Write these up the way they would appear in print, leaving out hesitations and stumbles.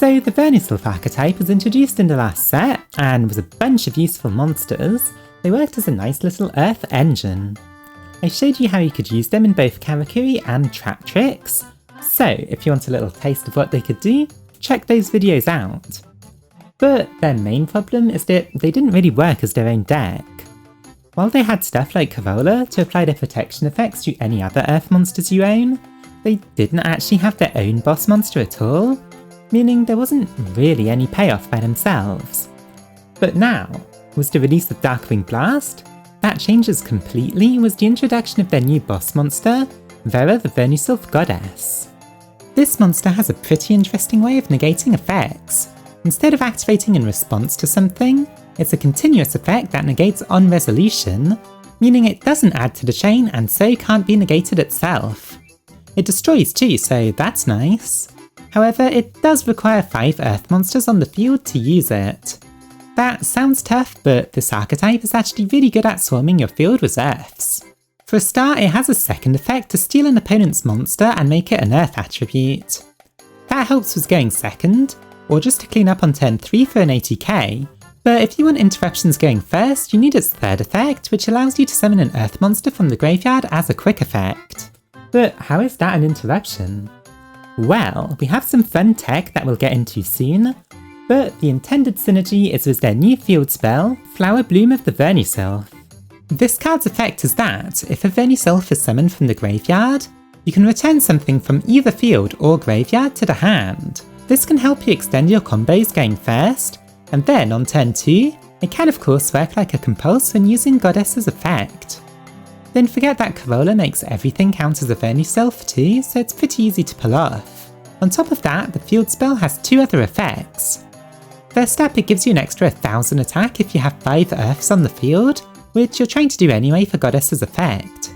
So the Vernusylph archetype was introduced in the last set, and was a bunch of useful monsters. They worked as a nice little earth engine. I showed you how you could use them in both Karakuri and trap tricks, so if you want a little taste of what they could do, check those videos out. But their main problem is that they didn't really work as their own deck. While they had stuff like Corolla to apply their protection effects to any other earth monsters you own, they didn't actually have their own boss monster at all, meaning there wasn't really any payoff by themselves. But now, with the release of Darkwing Blast, that changes completely with the introduction of their new boss monster, Vera The Vernusylph Goddess. This monster has a pretty interesting way of negating effects. Instead of activating in response to something, it's a continuous effect that negates on resolution, meaning it doesn't add to the chain and so can't be negated itself. It destroys too, so that's nice. However, it does require 5 earth monsters on the field to use it. That sounds tough, but this archetype is actually really good at swarming your field with earths. For a start, it has a second effect to steal an opponent's monster and make it an earth attribute. That helps with going second, or just to clean up on turn 3 for an 80k, but if you want interruptions going first, you need its third effect, which allows you to summon an earth monster from the graveyard as a quick effect. But how is that an interruption? Well, we have some fun tech that we'll get into soon, but the intended synergy is with their new field spell, Flower Bloom of the Vernusylph. This card's effect is that, if a Vernusylph is summoned from the graveyard, you can return something from either field or graveyard to the hand. This can help you extend your combos going first, and then on turn 2, it can of course work like a compulse when using Goddess's effect. Don't forget that Corolla makes everything count as a Vernusylph too, so it's pretty easy to pull off. On top of that, the field spell has 2 other effects. First up, it gives you an extra 1000 attack if you have 5 earths on the field, which you're trying to do anyway for Goddess's effect.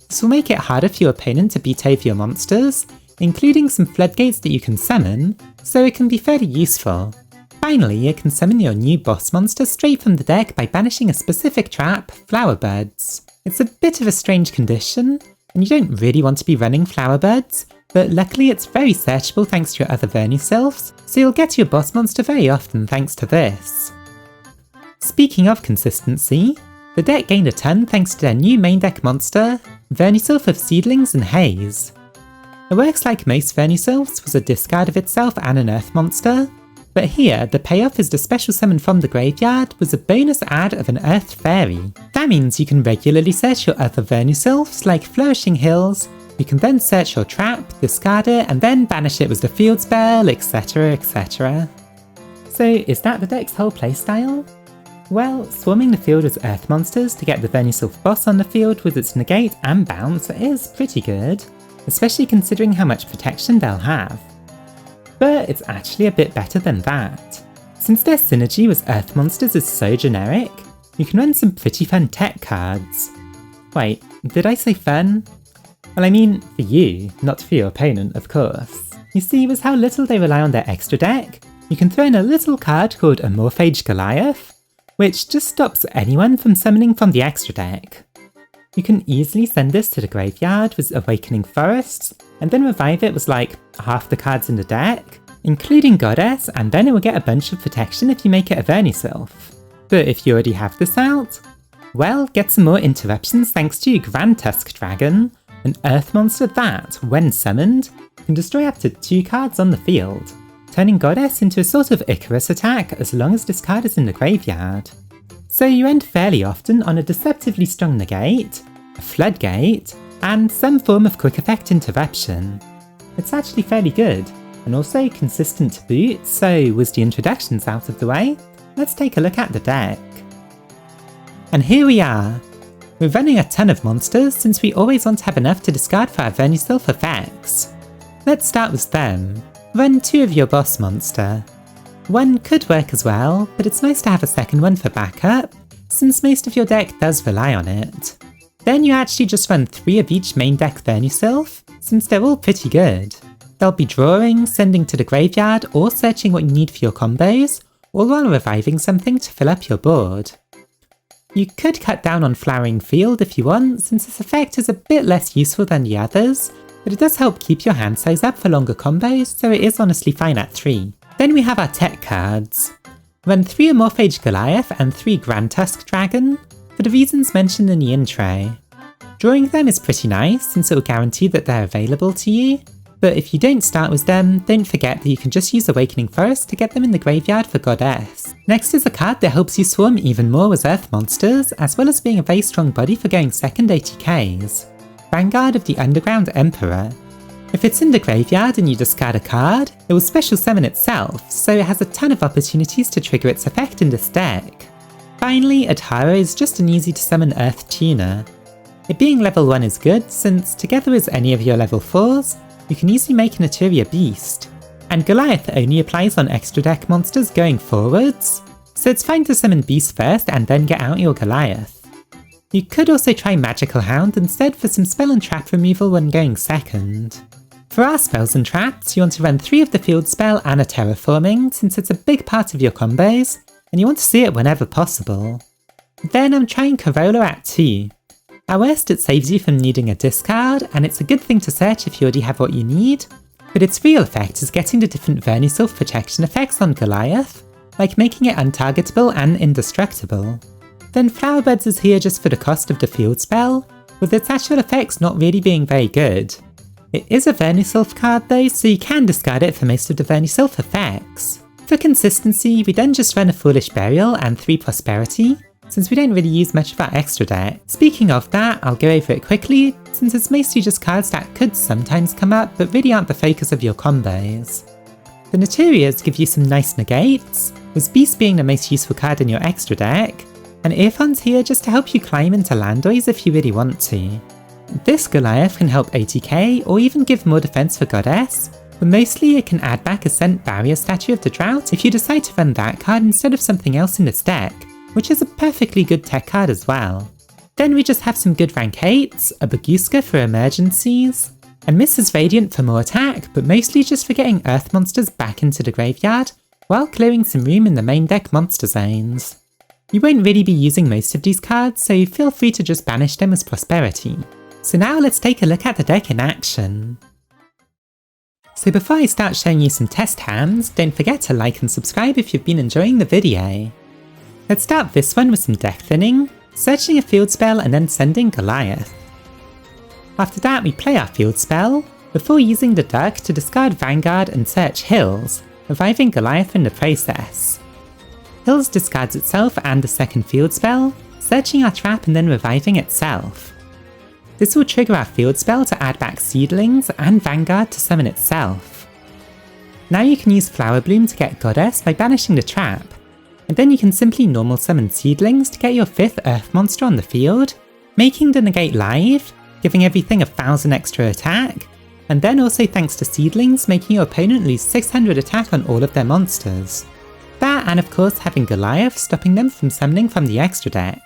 This will make it harder for your opponent to beat over your monsters, including some floodgates that you can summon, so it can be fairly useful. Finally, you can summon your new boss monster straight from the deck by banishing a specific trap, Flower Buds. It's a bit of a strange condition, and you don't really want to be running Flower Buds, but luckily it's very searchable thanks to your other Vernusylphs, so you'll get your boss monster very often thanks to this. Speaking of consistency, the deck gained a ton thanks to their new main deck monster, Vernusylph of Seedlings and Haze. It works like most Vernusylphs with a discard of itself and an earth monster, but here the payoff is the special summon from the graveyard with a bonus add of an earth fairy. That means you can regularly search your other Vernusylphs like Flourishing Hills, you can then search your trap, discard it, and then banish it with the field spell, etc, etc. So is that the deck's whole playstyle? Well, swarming the field with earth monsters to get the Vernusylph boss on the field with its negate and bounce is pretty good, especially considering how much protection they'll have. But it's actually a bit better than that. Since their synergy with earth monsters is so generic, you can run some pretty fun tech cards. Wait, did I say fun? Well, I mean for you, not for your opponent, of course. You see, with how little they rely on their extra deck, you can throw in a little card called Amorphage Goliath, which just stops anyone from summoning from the extra deck. You can easily send this to the graveyard with Awakening Forests, and then revive it with like half the cards in the deck, including Goddess, and then it will get a bunch of protection if you make it a Vernusylph. But if you already have this out, well, get some more interruptions thanks to Grand Tusk Dragon, an earth monster that, when summoned, can destroy up to 2 cards on the field, turning Goddess into a sort of Icarus attack as long as this card is in the graveyard. So you end fairly often on a deceptively strong negate, a floodgate, and some form of quick effect interruption. It's actually fairly good, and also consistent to boot, so with the introductions out of the way, let's take a look at the deck. And here we are! We're running a ton of monsters since we always want to have enough to discard for our Vernusylph effects. Let's start with them. Run 2 of your boss monster. 1 could work as well, but it's nice to have a second one for backup, since most of your deck does rely on it. Then you actually just run 3 of each main deck Vernusylph, since they're all pretty good. They'll be drawing, sending to the graveyard, or searching what you need for your combos, all while reviving something to fill up your board. You could cut down on Flowering Field if you want, since this effect is a bit less useful than the others, but it does help keep your hand size up for longer combos, so it is honestly fine at 3. Then we have our tech cards. Run 3 Amorphage Goliath and 3 Grand Tusk Dragon, for the reasons mentioned in the intro. Drawing them is pretty nice since it will guarantee that they're available to you, but if you don't start with them, don't forget that you can just use Awakening Forest to get them in the graveyard for Goddess. Next is a card that helps you swarm even more with Earth monsters, as well as being a very strong body for going second ATKs. Vanguard of the Underground Emperor. If it's in the graveyard and you discard a card, it will special summon itself, so it has a ton of opportunities to trigger its effect in this deck. Finally, Adhara is just an easy to summon Earth tuner. It being level 1 is good, since together with any of your level 4s, you can easily make an Eteria Beast. And Goliath only applies on extra deck monsters going forwards, so it's fine to summon Beast first and then get out your Goliath. You could also try Magical Hound instead for some spell and trap removal when going second. For our spells and traps, you want to run 3 of the field spell and a terraforming since it's a big part of your combos, and you want to see it whenever possible. Then I'm trying Corolla at 2. At worst, it saves you from needing a discard, and it's a good thing to search if you already have what you need, but its real effect is getting the different Vernusylph protection effects on Goliath, like making it untargetable and indestructible. Then Flowerbuds is here just for the cost of the field spell, with its actual effects not really being very good. It is a Vernusylph card though, so you can discard it for most of the Vernusylph effects. For consistency, we then just run a Foolish Burial and 3 Prosperity, since we don't really use much of our extra deck. Speaking of that, I'll go over it quickly, since it's mostly just cards that could sometimes come up, but really aren't the focus of your combos. The Naturias give you some nice negates, with Beast being the most useful card in your extra deck, and Earphone's here just to help you climb into Landoys if you really want to. This Goliath can help ATK or even give more defense for Goddess, but mostly it can add back a Scent Barrier Statue of the Drought if you decide to run that card instead of something else in this deck, which is a perfectly good tech card as well. Then we just have some good rank 8s, a Baguska for emergencies, and Mrs. Radiant for more attack, but mostly just for getting Earth monsters back into the graveyard, while clearing some room in the main deck monster zones. You won't really be using most of these cards, so feel free to just banish them as Prosperity. So now let's take a look at the deck in action. So before I start showing you some test hands, don't forget to like and subscribe if you've been enjoying the video. Let's start this one with some deck thinning, searching a field spell and then sending Goliath. After that we play our field spell, before using the duck to discard Vanguard and search Hills, reviving Goliath in the process. Hills discards itself and the second field spell, searching our trap and then reviving itself. This will trigger our field spell to add back Seedlings and Vanguard to summon itself. Now you can use Flower Bloom to get Goddess by banishing the trap, and then you can simply normal summon Seedlings to get your 5th Earth monster on the field, making the negate live, giving everything 1000 extra attack, and then also thanks to Seedlings making your opponent lose 600 attack on all of their monsters. That and of course having Goliath stopping them from summoning from the extra deck.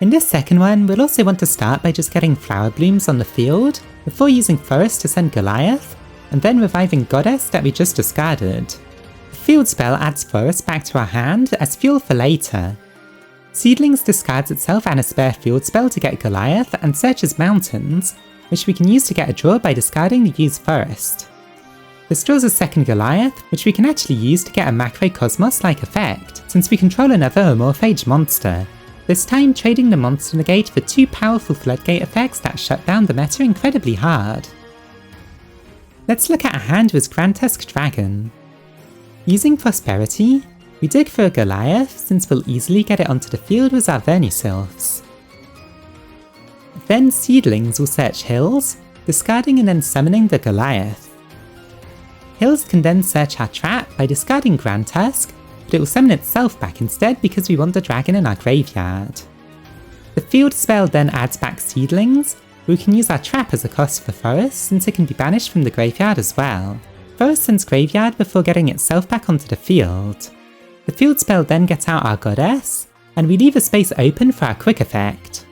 In this second one, we'll also want to start by just getting Flower Blooms on the field, before using Forest to send Goliath, and then reviving Goddess that we just discarded. The field spell adds Forest back to our hand as fuel for later. Seedlings discards itself and a spare field spell to get Goliath and searches Mountains, which we can use to get a draw by discarding the used Forest. This draws a second Goliath, which we can actually use to get a Macrocosmos-like effect, since we control another Amorphage monster. This time trading the monster negate for 2 powerful floodgate effects that shut down the meta incredibly hard. Let's look at a hand with Grand Tusk Dragon. Using Prosperity, we dig for a Goliath since we'll easily get it onto the field with our Vernusylphs. Then Seedlings will search Hills, discarding and then summoning the Goliath. Hills can then search our trap by discarding Grand Tusk, but it will summon itself back instead because we want the dragon in our graveyard. The field spell then adds back Seedlings, we can use our trap as a cost for Forest since it can be banished from the graveyard as well. Forest sends graveyard before getting itself back onto the field. The field spell then gets out our Goddess, and we leave a space open for our quick effect.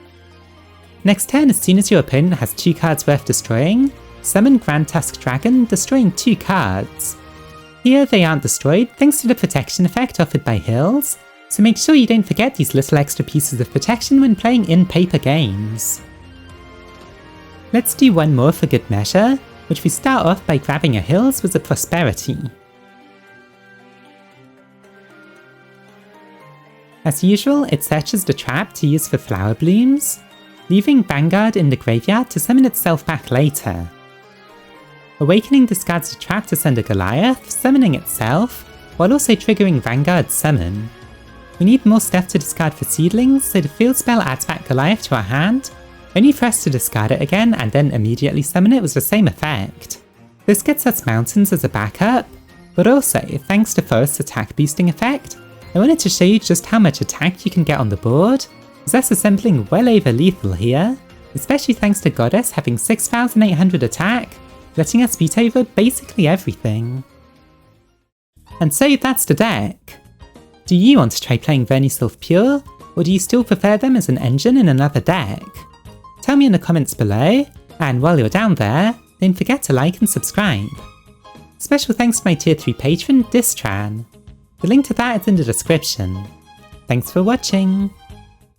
Next turn, as soon as your opponent has 2 cards worth destroying, summon Grand Tusk Dragon, destroying 2 cards. Here they aren't destroyed thanks to the protection effect offered by Hills, so make sure you don't forget these little extra pieces of protection when playing in-paper games. Let's do one more for good measure, which we start off by grabbing a Hills with a Prosperity. As usual, it searches the trap to use for Flower Blooms, leaving Vanguard in the graveyard to summon itself back later. Awakening discards the trap to send a Goliath, summoning itself, while also triggering Vanguard's summon. We need more stuff to discard for Seedlings, so the field spell adds back Goliath to our hand, only for us to discard it again and then immediately summon it with the same effect. This gets us Mountains as a backup, but also, thanks to Forest's attack boosting effect, I wanted to show you just how much attack you can get on the board, as that's assembling well over lethal here, especially thanks to Goddess having 6,800 attack, letting us beat over basically everything. And so that's the deck. Do you want to try playing Vernysulph Pure, or do you still prefer them as an engine in another deck? Tell me in the comments below, and while you're down there, don't forget to like and subscribe. Special thanks to my tier 3 patron, Distran. The link to that is in the description. Thanks for watching!